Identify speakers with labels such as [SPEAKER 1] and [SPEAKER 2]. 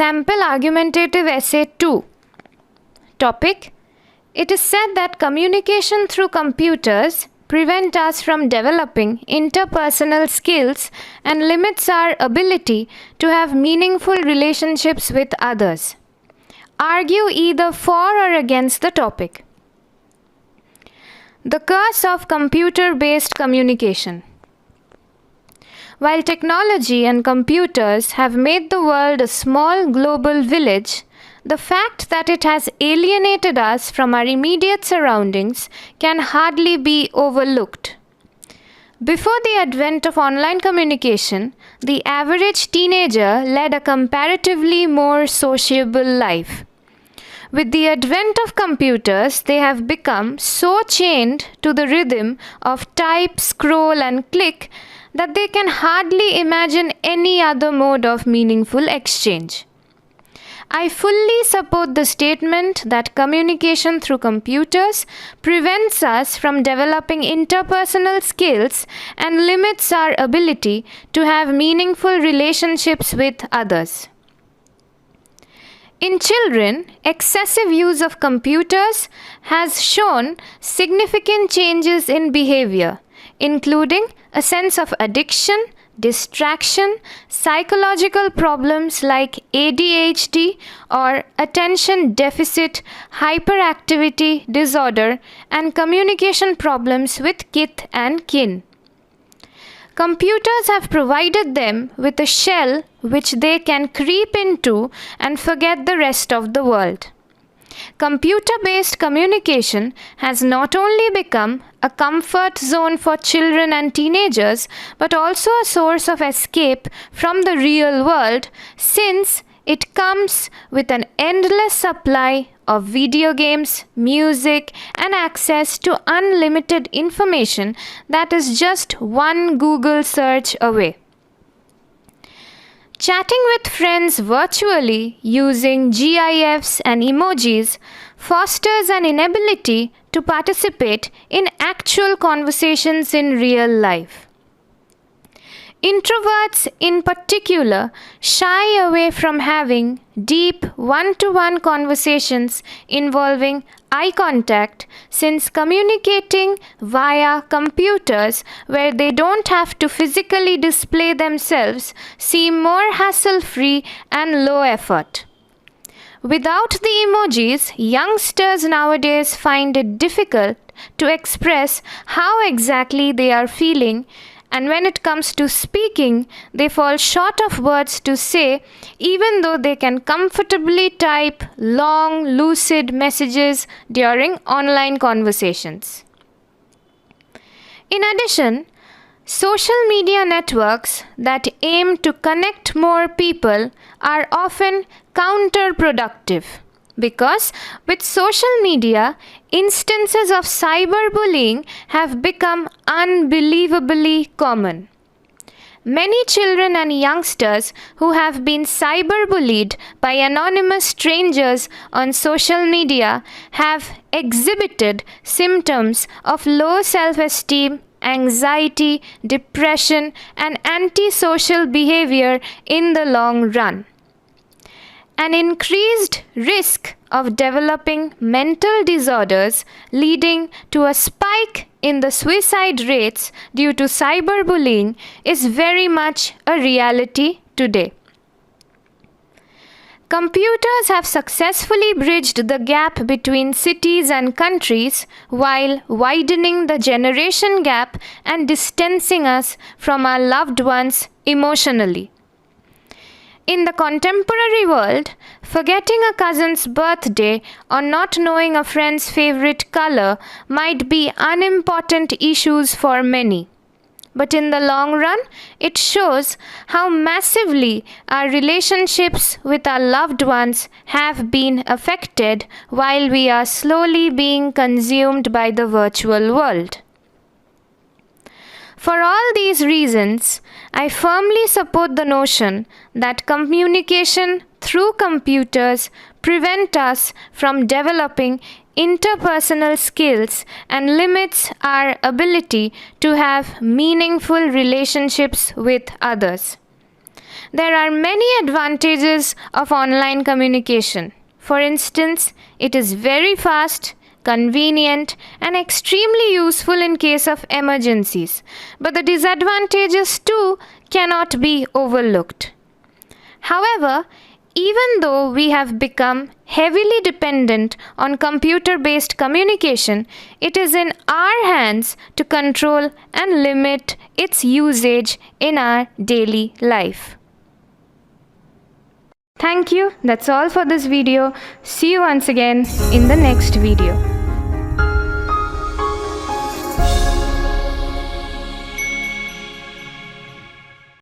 [SPEAKER 1] Sample Argumentative Essay 2. Topic: It is said that communication through computers prevent us from developing interpersonal skills and limits our ability to have meaningful relationships with others. Argue either for or against the topic. The curse of computer-based communication. While technology and computers have made the world a small global village, the fact that it has alienated us from our immediate surroundings can hardly be overlooked. Before the advent of online communication, the average teenager led a comparatively more sociable life. With the advent of computers, they have become so chained to the rhythm of type, scroll, and click that they can hardly imagine any other mode of meaningful exchange. I fully support the statement that communication through computers prevents us from developing interpersonal skills and limits our ability to have meaningful relationships with others. In children, excessive use of computers has shown significant changes in behavior, including a sense of addiction, distraction, psychological problems like ADHD or attention deficit hyperactivity disorder, and communication problems with kith and kin. Computers have provided them with a shell which they can creep into and forget the rest of the world. Computer-based communication has not only become a comfort zone for children and teenagers, but also a source of escape from the real world, since it comes with an endless supply of video games, music, and access to unlimited information that is just one Google search away. Chatting with friends virtually using GIFs and emojis fosters an inability to participate in actual conversations in real life. Introverts, in particular, shy away from having deep one-to-one conversations involving eye contact, since communicating via computers where they don't have to physically display themselves seem more hassle-free and low effort. Without the emojis, youngsters nowadays find it difficult to express how exactly they are feeling, and when it comes to speaking, they fall short of words to say, even though they can comfortably type long, lucid messages during online conversations. In addition, social media networks that aim to connect more people are often counterproductive, because with social media, instances of cyberbullying have become unbelievably common. Many children and youngsters who have been cyberbullied by anonymous strangers on social media have exhibited symptoms of low self-esteem, anxiety, depression, and antisocial behavior in the long run. An increased risk of developing mental disorders, leading to a spike in the suicide rates due to cyberbullying, is very much a reality today. Computers have successfully bridged the gap between cities and countries while widening the generation gap and distancing us from our loved ones emotionally. In the contemporary world, forgetting a cousin's birthday or not knowing a friend's favorite color might be unimportant issues for many. But in the long run, it shows how massively our relationships with our loved ones have been affected while we are slowly being consumed by the virtual world. For all these reasons, I firmly support the notion that communication through computers prevent us from developing interpersonal skills and limits our ability to have meaningful relationships with others. There are many advantages of online communication. For instance, it is very fast, convenient, and extremely useful in case of emergencies. But the disadvantages too cannot be overlooked. However, even though we have become heavily dependent on computer-based communication, it is in our hands to control and limit its usage in our daily life. Thank you. That's all for this video. See you once again in the next video.